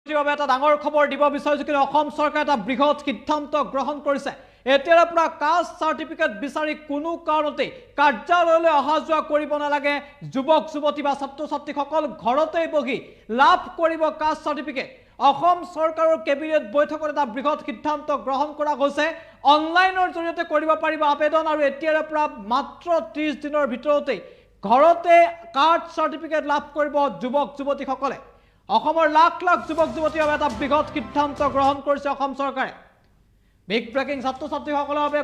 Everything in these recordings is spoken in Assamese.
এটা ডাঙৰ খবৰ দিব বিচাৰিছো কিন্তু অসম চৰকাৰে এটা বৃহৎ সিদ্ধান্ত গ্ৰহণ কৰিছে এতিয়াৰ পৰা কাষ্ট চাৰ্টিফিকেট বিচাৰি কোনো কাৰণতে কাৰ্যালয়লৈ অহা যোৱা কৰিব নালাগে যুৱক যুৱতী বা ছাত্ৰ ছাত্ৰীসকল ঘৰতে বহি লাভ কৰিব কাষ্ট চাৰ্টিফিকেট অসম চৰকাৰৰ কেবিনেট বৈঠকত এটা বৃহৎ সিদ্ধান্ত গ্ৰহণ কৰা হৈছে অনলাইনৰ জৰিয়তে কৰিব পাৰিব আবেদন আৰু এতিয়াৰ পৰা মাত্ৰ 30 দিনৰ ভিতৰতে ঘৰতে কাষ্ট চাৰ্টিফিকেট লাভ কৰিব যুৱক যুৱতীসকলে অসমৰ লাখ লাখ যুৱক যুৱতীৰ বাবে এটা বৃহৎ সিদ্ধান্ত গ্ৰহণ কৰিছে অসম চৰকাৰে বিগ ব্ৰেকিং ছাত্ৰ ছাত্ৰীসকলৰ বাবে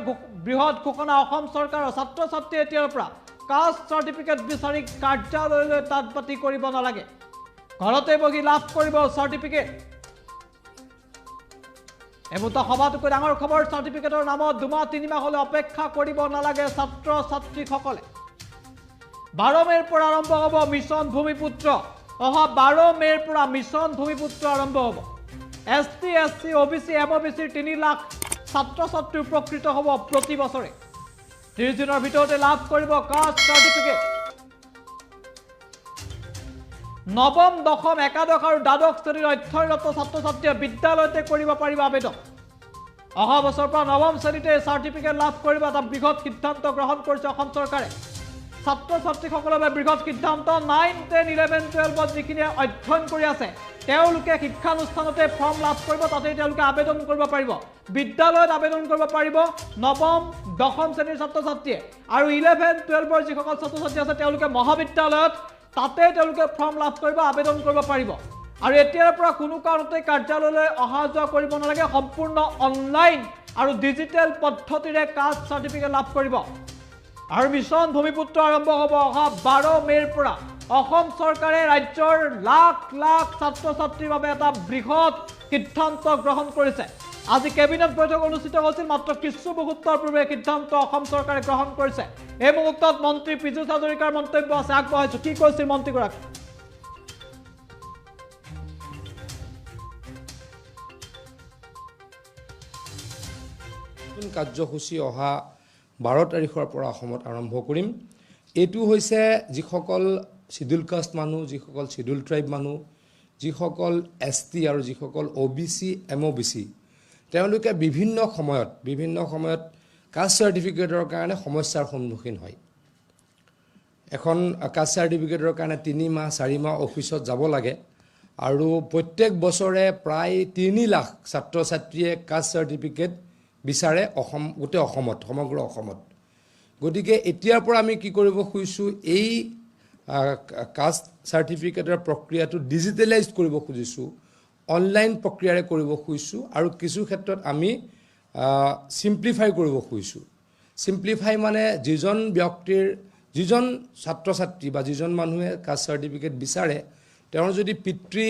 বৃহৎ ঘোষণা অসম চৰকাৰৰ ছাত্ৰ ছাত্ৰী এতিয়াৰ পৰা কাষ্ট চাৰ্টিফিকেট বিচাৰি কাৰ্যালয়লৈ তাঁতবাতি কৰিব নালাগে ঘৰতে বহি লাভ কৰিব চাৰ্টিফিকেট এমুটা সভাটোকৈ ডাঙৰ খবৰ চাৰ্টিফিকেটৰ নামত 2-3 মাহলৈ অপেক্ষা কৰিব নালাগে ছাত্ৰ ছাত্ৰীসকলে 12 মেৰ পৰা আৰম্ভ হ'ব মিছন ভূমিপুত্ৰ অহা 12 মেৰ পৰা মিছন ভূমিপুত্ৰ আৰম্ভ হ'ব এসটি এসসি ওবিসি এমওবিসিৰ 3 লাখ ছাত্ৰ ছাত্ৰী উপকৃত হ'ব প্ৰতি বছৰে 30 দিনৰ ভিতৰতে লাভ কৰিব কাষ্ট চাৰ্টিফিকেট নৱম দশম একাদশ আৰু দ্বাদশ শ্ৰেণীৰ অধ্যয়নৰত ছাত্ৰ ছাত্ৰীয়ে বিদ্যালয়তে কৰিব পাৰিব আবেদন অহা বছৰৰ পৰা নৱম শ্ৰেণীতে চাৰ্টিফিকেট লাভ কৰিব এটা বৃহৎ সিদ্ধান্ত গ্ৰহণ কৰিছে অসম চৰকাৰে ছাত্ৰ ছাত্ৰীসকলৰ বাবে বৃহৎ সিদ্ধান্ত 9, 10, 11, 12 যিখিনি অধ্যয়ন কৰি আছে তেওঁলোকে শিক্ষানুষ্ঠানতে ফৰ্ম লাভ কৰিব তাতে তেওঁলোকে আবেদন কৰিব পাৰিব বিদ্যালয়ত আবেদন কৰিব পাৰিব নৱম দশম শ্ৰেণীৰ ছাত্ৰ ছাত্ৰীয়ে আৰু 11, 12 যিসকল ছাত্ৰ ছাত্ৰী আছে তেওঁলোকে মহাবিদ্যালয়ত তাতে তেওঁলোকে ফৰ্ম লাভ কৰিব আবেদন কৰিব পাৰিব আৰু এতিয়াৰ পৰা কোনো কাৰণতে কাৰ্যালয়লৈ অহা যোৱা কৰিব নালাগে সম্পূৰ্ণ অনলাইন আৰু ডিজিটেল পদ্ধতিৰে কাষ্ট চাৰ্টিফিকেট লাভ কৰিব আৰু মিছন ভূমিপুত্ৰ আৰম্ভ হ'ব অহা 12 মেৰ পৰা অসম চৰকাৰে ৰাজ্যৰ লাখ লাখ ছাত্ৰ ছাত্ৰীৰ বাবে এটা বৃহৎ সিদ্ধান্ত গ্ৰহণ কৰিছে আজি কেবিনেট বৈঠক অনুষ্ঠিত হৈছিল মাত্ৰ কিছু মুহূৰ্তৰ পূৰ্বে সিদ্ধান্ত অসম চৰকাৰে গ্ৰহণ কৰিছে এই মুহূৰ্তত মন্ত্ৰী পীযুষ হাজৰিকাৰ মন্তব্য আছে আগবঢ়াইছো কি কৈছিল মন্ত্ৰীগৰাকী কাৰ্যসূচী অহা 12 তাৰিখৰ পৰা অসমত আৰম্ভ কৰিম এটো হৈছে যিসকল শিডিউল কাষ্ট মানুহ যিসকল শিডিউল ট্ৰাইব মানুহ যিসকল এসটি আৰু যিসকল ওবিসি এমওবিসি তেওঁলোকে বিভিন্ন সময়ত কাষ্ট চাৰ্টিফিকেটৰ কাৰণে সমস্যাৰ সন্মুখীন হয় এখন কাষ্ট চাৰ্টিফিকেটৰ কাৰণে 3 মাহ 4 মাহ অফিচত যাব লাগে আৰু প্ৰত্যেক বছৰে প্ৰায় 3 লাখ ছাত্ৰ ছাত্ৰীয়ে কাষ্ট চাৰ্টিফিকেট বিচাৰে গোটেই অসমত সমগ্ৰ অসমত গতিকে এতিয়াৰ পৰা আমি কি কৰিব খুজিছো এই কাষ্ট চাৰ্টিফিকেটৰ প্ৰক্ৰিয়াটো ডিজিটেলাইজ কৰিব খুজিছো অনলাইন প্ৰক্ৰিয়াৰে কৰিব খুজিছো আৰু কিছু ক্ষেত্ৰত আমি সিম্পলিফাই কৰিব খুজিছো সিম্পলিফাই মানে যিজন ছাত্ৰ ছাত্ৰী বা যিজন মানুহে কাষ্ট চাৰ্টিফিকেট বিচাৰে তেওঁৰ যদি পিতৃ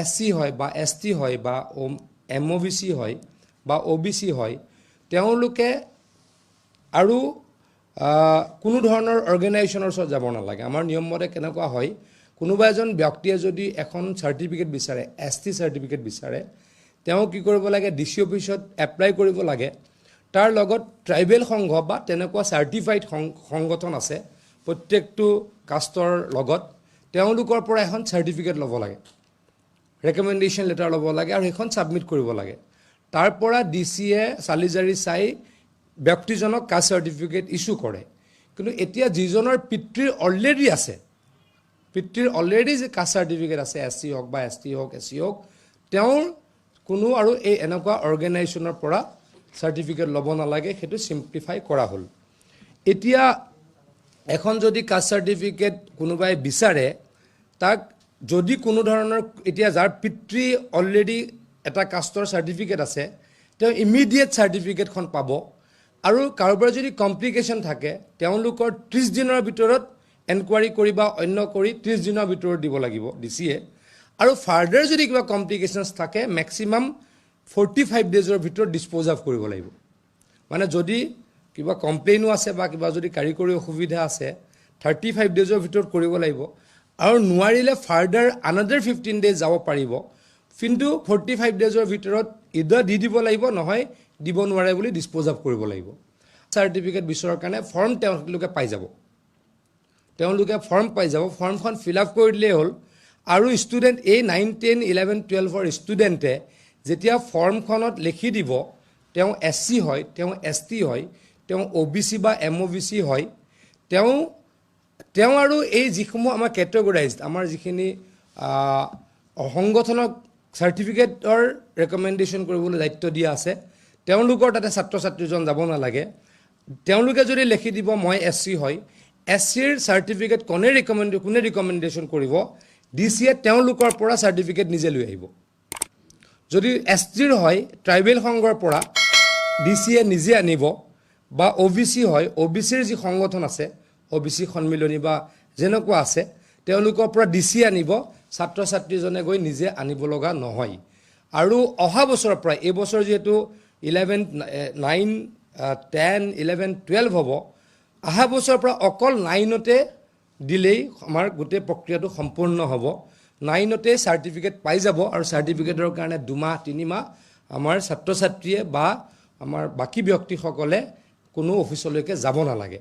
এসসি হয় বা এসটি হয় বা এমওবিসি হয় বা ওবিসি হয় তেওঁলোকে আৰু কোনো ধৰণৰ অৰ্গেনাইজেশ্যনৰ ওচৰত যাব নালাগে আমাৰ নিয়ম মতে কেনেকুৱা হয় কোনোবা এজন ব্যক্তিয়ে যদি এখন চাৰ্টিফিকেট বিচাৰে এসটি চাৰ্টিফিকেট বিচাৰে তেওঁ কি কৰিব লাগে ডিসি অফিচত এপ্লাই কৰিব লাগে তাৰ লগত ট্ৰাইবেল সংঘ বা তেনেকুৱা চাৰ্টিফাইড সংগঠন আছে প্ৰত্যেকটো কাষ্টৰ লগত তেওঁলোকৰ পৰা এখন চাৰ্টিফিকেট ল'ব লাগে ৰেকমেণ্ডেশ্যন লেটাৰ ল'ব লাগে আৰু এখন সাবমিট কৰিব লাগে তাৰ পৰা ডিসিয়ে চালিজাৰি চাই ব্যক্তিজনক কাষ্ট চাৰ্টিফিকেট ইস্যু কৰে কিন্তু এতিয়া যিজনৰ পিতৃৰ অলৰেডি যে কাষ্ট চাৰ্টিফিকেট আছে এসসি হওক বা এসটি হওক এসসি হওক তেওঁৰ কোনো আৰু এই এনেকুৱা অৰ্গেনাইজেশ্যনৰ পৰা চাৰ্টিফিকেট ল'ব নালাগে সেইটো সিম্পলিফাই কৰা হ'ল এতিয়া এখন যদি কাষ্ট চাৰ্টিফিকেট কোনোবাই বিচাৰে তাক যদি কোনো ধৰণৰ এতিয়া যাৰ পিতৃ অলৰেডি এটা কাষ্টৰ চাৰ্টিফিকেট আছে তেওঁ ইমিডিয়েট চাৰ্টিফিকেটখন পাব আৰু কাৰোবাৰ যদি কমপ্লিকেশ্যন থাকে তেওঁলোকৰ 30 দিনৰ ভিতৰত এনকুৱাৰী কৰি বা অন্য কৰি 30 দিনৰ ভিতৰত দিব লাগিব ডিসিয়ে আৰু ফাৰ্দাৰ যদি কিবা কমপ্লিকেশ্যনছ থাকে ম্যাক্সিমাম 45 ডেজৰ ভিতৰত ডিসপোজ অফ কৰিব লাগিব মানে যদি কিবা কমপ্লেইনো আছে বা কিবা যদি কাৰিকৰী অসুবিধা আছে 35 ডেজৰ ভিতৰত কৰিব লাগিব আৰু নোৱাৰিলে ফাৰ্দাৰ আনাদাৰ 15 ডেজ যাব পাৰিব কিন্তু 45 ডেজৰ ভিতৰত ইদৰ দি দিব লাগিব নহয় দিব নোৱাৰে বুলি ডিসপোজ অফ কৰিব লাগিব চাৰ্টিফিকেট বিচৰাৰ কাৰণে ফৰ্ম তেওঁলোকে পাই যাব ফৰ্মখন ফিল আপ কৰি দিলেই হ'ল আৰু ষ্টুডেণ্ট এই 9, 10, 11, 12ৰ ষ্টুডেণ্টে যেতিয়া ফৰ্মখনত লিখি দিব তেওঁ SC হয়, তেওঁ ST হয়, তেওঁ OBC বা MOBC হয়, তেওঁ আৰু এই যিসমূহ আমাৰ কেটেগৰাইজড আমাৰ যিখিনি সংগঠনক চাৰ্টিফিকেটৰ ৰেকমেণ্ডেশ্যন কৰিবলৈ দায়িত্ব দিয়া আছে তেওঁলোকৰ তাতে ছাত্ৰ ছাত্ৰীজন যাব নালাগে তেওঁলোকে যদি লিখি দিব মই SC হয় SCৰ চাৰ্টিফিকেট কোনে ৰিকমেণ্ডেশ্যন কৰিব DCয়ে তেওঁলোকৰ পৰা চাৰ্টিফিকেট নিজে লৈ আহিব যদি STৰ হয় ট্ৰাইবেল সংঘৰ পৰা DCয়ে নিজে আনিব বা OBC হয় OBCৰ যি সংগঠন আছে OBC সন্মিলনী বা যেনেকুৱা আছে তেওঁলোকৰ পৰা DC আনিব ছাত্ৰ ছাত্ৰীজনে গৈ নিজে আনিব লগা নহয় আৰু অহা বছৰৰ পৰা এই বছৰ যেহেতু 11, 9, 10, 11, 12 হ'ব অহা বছৰৰ পৰা অকল 9তে দিলেই আমাৰ গোটেই প্ৰক্ৰিয়াটো সম্পূৰ্ণ হ'ব 9তে চাৰ্টিফিকেট পাই যাব আৰু চাৰ্টিফিকেটৰ কাৰণে 2 মাহ 3 মাহ আমাৰ ছাত্ৰ ছাত্ৰীয়ে বা আমাৰ বাকী ব্যক্তিসকলে কোনো অফিচলৈকে যাব নালাগে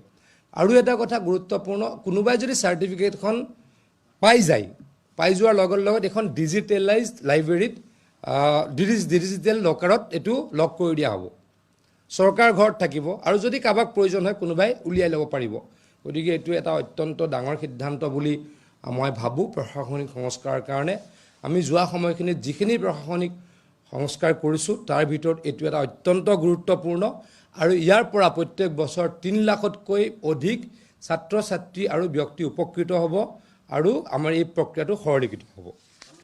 আৰু এটা কথা গুৰুত্বপূৰ্ণ কোনোবাই যদি চাৰ্টিফিকেটখন পাই যোৱাৰ লগত এখন ডিজিটেলাইজড লাইব্ৰেৰীত ডিজিটেল লকাৰত এটো লক কৰি দিয়া হ'ব সৰকাৰ ঘৰত থাকিব আৰু যদি কাবাক প্ৰয়োজন হয় কোনোবাই উলিয়াই ল'ব পাৰিব গতিকে এটো এটা অত্যন্ত ডাঙৰ সিদ্ধান্ত বুলি মই ভাবো প্ৰশাসনিক সংস্কাৰৰ কাৰণে আমি যোৱা সময়খিনিত যিখিনি প্ৰশাসনিক সংস্কাৰ কৰিছো তাৰ ভিতৰত এটো এটা অত্যন্ত গুৰুত্বপূৰ্ণ আৰু ইয়াৰ পৰা প্ৰত্যেক বছৰ 3 লাখতকৈ অধিক ছাত্ৰ ছাত্ৰী আৰু ব্যক্তি উপকৃত হ'ব আৰু আমাৰ এই প্ৰক্ৰিয়াটো সৰলীকৃত হ'ব